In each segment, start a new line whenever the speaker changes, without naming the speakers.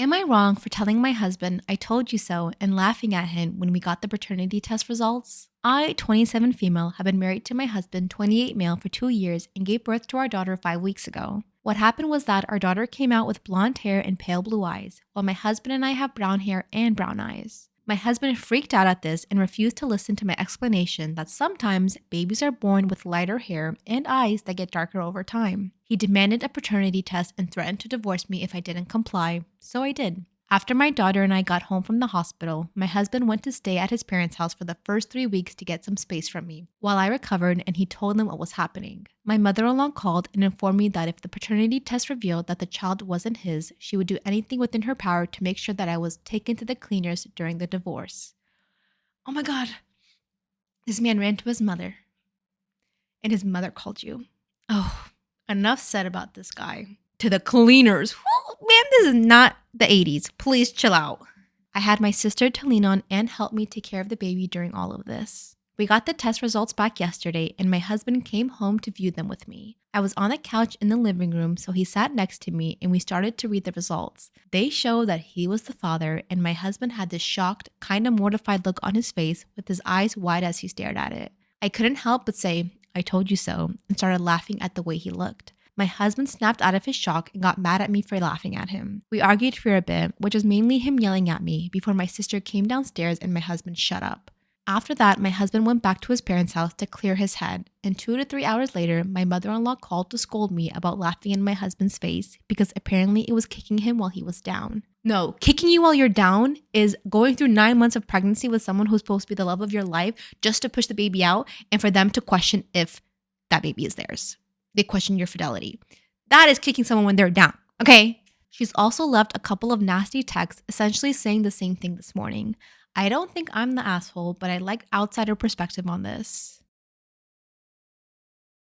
Am I wrong for telling my husband I told you so and laughing at him when we got the paternity test results? I, 27 female, have been married to my husband, 28 male, for 2 years and gave birth to our daughter 5 weeks ago. What happened was that our daughter came out with blonde hair and pale blue eyes, while my husband and I have brown hair and brown eyes. My husband freaked out at this and refused to listen to my explanation that sometimes babies are born with lighter hair and eyes that get darker over time. He demanded a paternity test and threatened to divorce me if I didn't comply, so I did. After my daughter and I got home from the hospital, my husband went to stay at his parents' house for the first 3 weeks to get some space from me, while I recovered and he told them what was happening. My mother-in-law called and informed me that if the paternity test revealed that the child wasn't his, she would do anything within her power to make sure that I was taken to the cleaners during the divorce. Oh my God. This man ran to his mother, and his mother called you. Oh, enough said about this guy. To the cleaners. Man, this is not the 80s. Please chill out. I had my sister to lean on and help me take care of the baby during all of this. We got the test results back yesterday and my husband came home to view them with me. I was on the couch in the living room, so he sat next to me and we started to read the results. They show that he was the father and my husband had this shocked, kind of mortified look on his face with his eyes wide as he stared at it. I couldn't help but say, "I told you so," and started laughing at the way he looked. My husband snapped out of his shock and got mad at me for laughing at him. We argued for a bit, which was mainly him yelling at me before my sister came downstairs and my husband shut up. After that, my husband went back to his parents' house to clear his head, and 2 to 3 hours later, my mother-in-law called to scold me about laughing in my husband's face because apparently it was kicking him while he was down. No, kicking you while you're down is going through 9 months of pregnancy with someone who's supposed to be the love of your life just to push the baby out and for them to question if that baby is theirs. They question your fidelity. That is kicking someone when they're down, okay? She's also left a couple of nasty texts essentially saying the same thing this morning. I don't think I'm the asshole, but I like outsider perspective on this.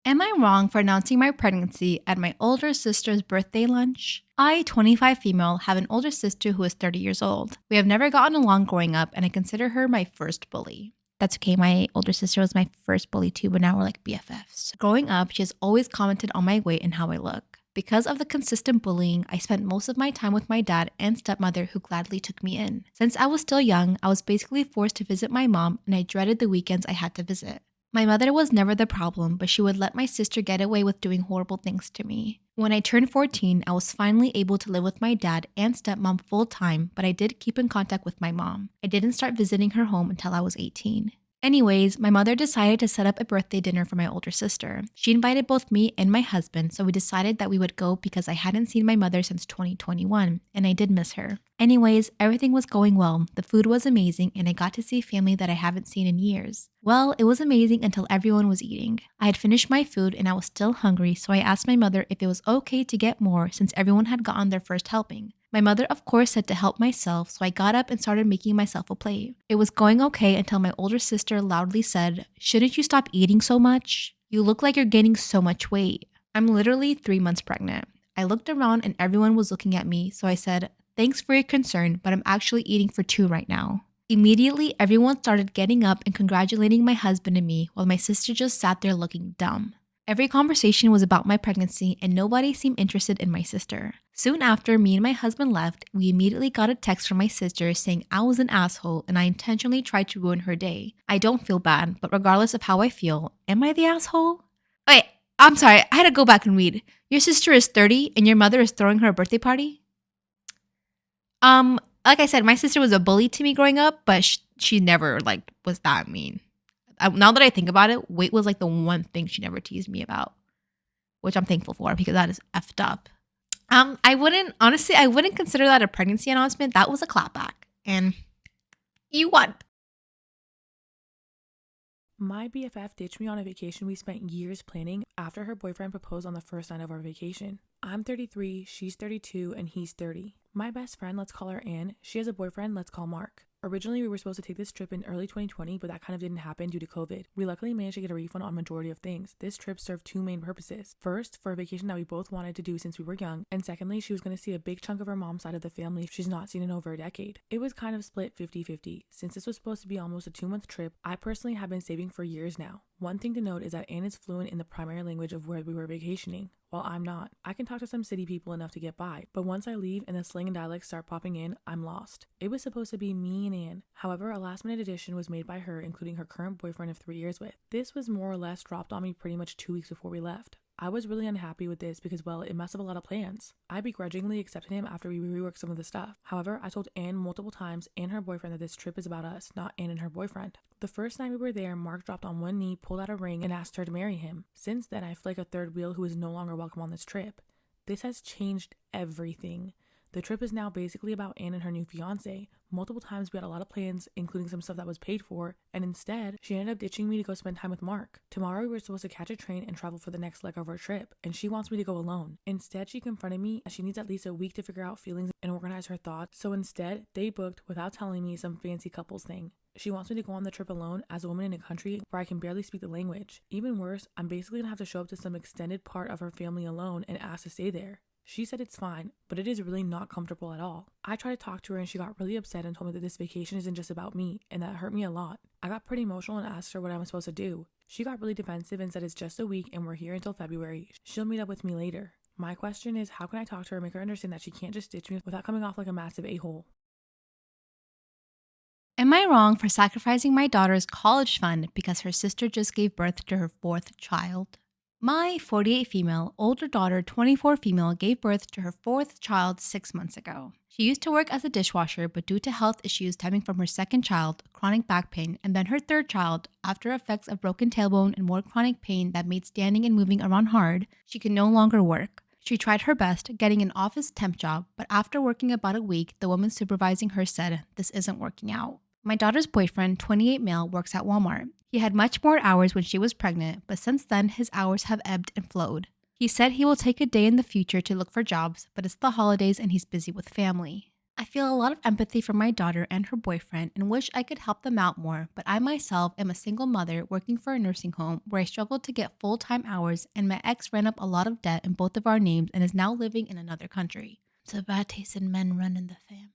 Am I wrong for announcing my pregnancy at my older sister's birthday lunch? I, 25 female, have an older sister who is 30 years old. We have never gotten along growing up, and I consider her my first bully. That's okay, my older sister was my first bully too, but now we're like BFFs. Growing up, she has always commented on my weight and how I look. Because of the consistent bullying, I spent most of my time with my dad and stepmother who gladly took me in. Since I was still young, I was basically forced to visit my mom and I dreaded the weekends I had to visit. My mother was never the problem, but she would let my sister get away with doing horrible things to me. When I turned 14, I was finally able to live with my dad and stepmom full time, but I did keep in contact with my mom. I didn't start visiting her home until I was 18. Anyways, my mother decided to set up a birthday dinner for my older sister. She invited both me and my husband, so we decided that we would go because I hadn't seen my mother since 2021, and I did miss her. Anyways, everything was going well. The food was amazing, and I got to see family that I haven't seen in years. Well, it was amazing until everyone was eating. I had finished my food and I was still hungry, so I asked my mother if it was okay to get more since everyone had gotten their first helping. My mother, of course, said to help myself, so I got up and started making myself a plate. It was going okay until my older sister loudly said, "Shouldn't you stop eating so much? You look like you're gaining so much weight." I'm literally 3 months pregnant. I looked around and everyone was looking at me, so I said, "Thanks for your concern, but I'm actually eating for 2 right now." Immediately, everyone started getting up and congratulating my husband and me, while my sister just sat there looking dumb. Every conversation was about my pregnancy and nobody seemed interested in my sister. Soon after me and my husband left, we immediately got a text from my sister saying I was an asshole and I intentionally tried to ruin her day. I don't feel bad, but regardless of how I feel, am I the asshole? Wait, I'm sorry, I had to go back and read. Your sister is 30 and your mother is throwing her a birthday party? Like I said, my sister was a bully to me growing up, but she never was that mean. Now that I think about it, weight was the one thing she never teased me about, which I'm thankful for because that is effed up. I wouldn't consider that a pregnancy announcement. That was a clapback, and you won.
My BFF ditched me on a vacation we spent years planning after her boyfriend proposed on the first night of our vacation. I'm 33, she's 32, and he's 30. My best friend, let's call her Anne, she has a boyfriend, let's call Mark. Originally, we were supposed to take this trip in early 2020, but that kind of didn't happen due to COVID. We luckily managed to get a refund on majority of things. This trip served 2 main purposes. First, for a vacation that we both wanted to do since we were young, and secondly, she was going to see a big chunk of her mom's side of the family she's not seen in over a decade. It was kind of split 50-50. Since this was supposed to be almost a 2-month trip, I personally have been saving for years now. One thing to note is that Anne is fluent in the primary language of where we were vacationing, while I'm not. I can talk to some city people enough to get by, but once I leave and the slang and dialects start popping in, I'm lost. It was supposed to be me and Anne. However, a last-minute addition was made by her, including her current boyfriend of 3 years with. This was more or less dropped on me pretty much 2 weeks before we left. I was really unhappy with this because, well, it messed up a lot of plans. I begrudgingly accepted him after we reworked some of the stuff. However, I told Anne multiple times and her boyfriend that this trip is about us, not Anne and her boyfriend. The first night we were there, Mark dropped on one knee, pulled out a ring, and asked her to marry him. Since then, I feel like a third wheel who is no longer welcome on this trip. This has changed everything. The trip is now basically about Anne and her new fiance. Multiple times we had a lot of plans, including some stuff that was paid for, and instead, she ended up ditching me to go spend time with Mark. Tomorrow we were supposed to catch a train and travel for the next leg of our trip, and she wants me to go alone. Instead, she confronted me as she needs at least a week to figure out feelings and organize her thoughts, so instead, they booked, without telling me, some fancy couples thing. She wants me to go on the trip alone as a woman in a country where I can barely speak the language. Even worse, I'm basically gonna have to show up to some extended part of her family alone and ask to stay there. She said it's fine, but it is really not comfortable at all. I tried to talk to her and she got really upset and told me that this vacation isn't just about me, and that hurt me a lot. I got pretty emotional and asked her what I was supposed to do. She got really defensive and said it's just a week and we're here until February. She'll meet up with me later. My question is, how can I talk to her and make her understand that she can't just ditch me without coming off like a massive a-hole?
Am I wrong for sacrificing my daughter's college fund because her sister just gave birth to her 4th child? My 48 female, older daughter, 24 female, gave birth to her 4th child 6 months ago. She used to work as a dishwasher, but due to health issues stemming from her 2nd child, chronic back pain, and then her 3rd child, after effects of broken tailbone and more chronic pain that made standing and moving around hard, she could no longer work. She tried her best, getting an office temp job, but after working about a week, the woman supervising her said, "This isn't working out." My daughter's boyfriend, 28 male, works at Walmart. He had much more hours when she was pregnant, but since then his hours have ebbed and flowed. He said he will take a day in the future to look for jobs, but it's the holidays and he's busy with family. I feel a lot of empathy for my daughter and her boyfriend and wish I could help them out more, but I myself am a single mother working for a nursing home where I struggled to get full-time hours, and my ex ran up a lot of debt in both of our names and is now living in another country. It's a bad taste in men run in the family.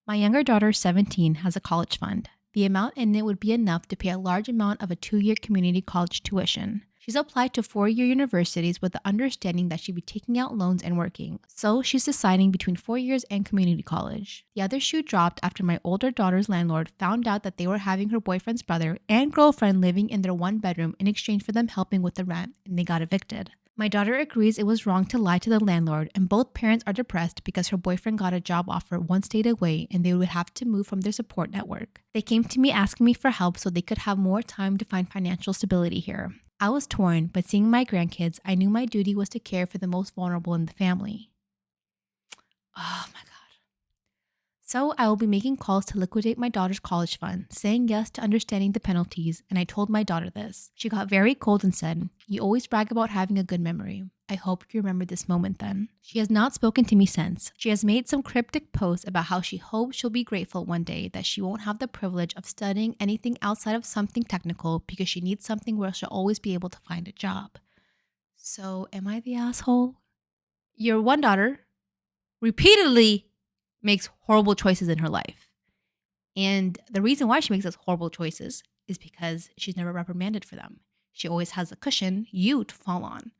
My younger daughter, 17, has a college fund. The amount in it would be enough to pay a large amount of a 2-year community college tuition. She's applied to 4-year universities with the understanding that she'd be taking out loans and working, so she's deciding between 4 years and community college. The other shoe dropped after my older daughter's landlord found out that they were having her boyfriend's brother and girlfriend living in their 1-bedroom in exchange for them helping with the rent, and they got evicted. My daughter agrees it was wrong to lie to the landlord, and both parents are depressed because her boyfriend got a job offer 1 state away and they would have to move from their support network. They came to me asking me for help so they could have more time to find financial stability here. I was torn, but seeing my grandkids, I knew my duty was to care for the most vulnerable in the family. Oh my God. So I will be making calls to liquidate my daughter's college fund, saying yes to understanding the penalties, and I told my daughter this. She got very cold and said, "You always brag about having a good memory. I hope you remember this moment then." She has not spoken to me since. She has made some cryptic posts about how she hopes she'll be grateful one day that she won't have the privilege of studying anything outside of something technical because she needs something where she'll always be able to find a job. So am I the asshole? Your one daughter repeatedly makes horrible choices in her life. And the reason why she makes those horrible choices is because she's never reprimanded for them. She always has a cushion, you, to fall on.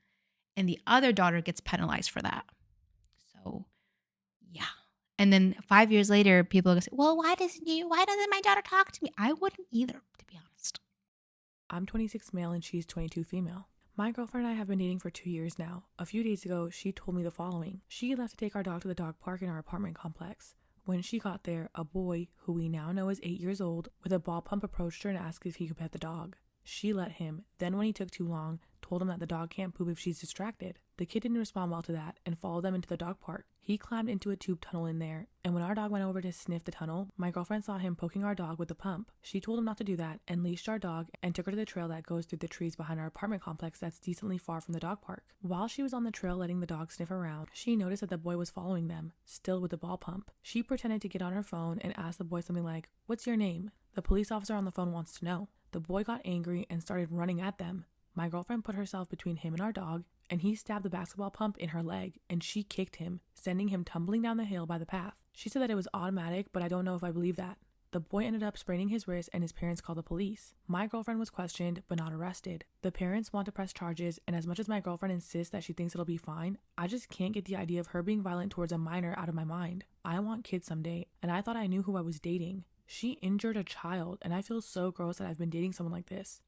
And the other daughter gets penalized for that. So, yeah. And then 5 years later, people are going to say, "Well, why doesn't my daughter talk to me?" I wouldn't either, to be honest.
I'm 26 male and she's 22 female. My girlfriend and I have been dating for 2 years now. A few days ago, she told me the following. She left to take our dog to the dog park in our apartment complex. When she got there, a boy, who we now know is 8 years old, with a ball pump approached her and asked if he could pet the dog. She let him, then when he took too long, told him that the dog can't poop if she's distracted. The kid didn't respond well to that and followed them into the dog park. He climbed into a tube tunnel in there, and when our dog went over to sniff the tunnel, my girlfriend saw him poking our dog with the pump. She told him not to do that and leashed our dog and took her to the trail that goes through the trees behind our apartment complex that's decently far from the dog park. While she was on the trail letting the dog sniff around, she noticed that the boy was following them, still with the ball pump. She pretended to get on her phone and asked the boy something like, "What's your name?" The police officer on the phone wants to know. The boy got angry and started running at them. My girlfriend put herself between him and our dog, and he stabbed the basketball pump in her leg, and she kicked him, sending him tumbling down the hill by the path. She said that it was automatic, but I don't know if I believe that. The boy ended up spraining his wrist and his parents called the police. My girlfriend was questioned but not arrested. The parents want to press charges, and as much as my girlfriend insists that she thinks it'll be fine, I just can't get the idea of her being violent towards a minor out of my mind. I want kids someday, and I thought I knew who I was dating. She injured a child, and I feel so gross that I've been dating someone like this.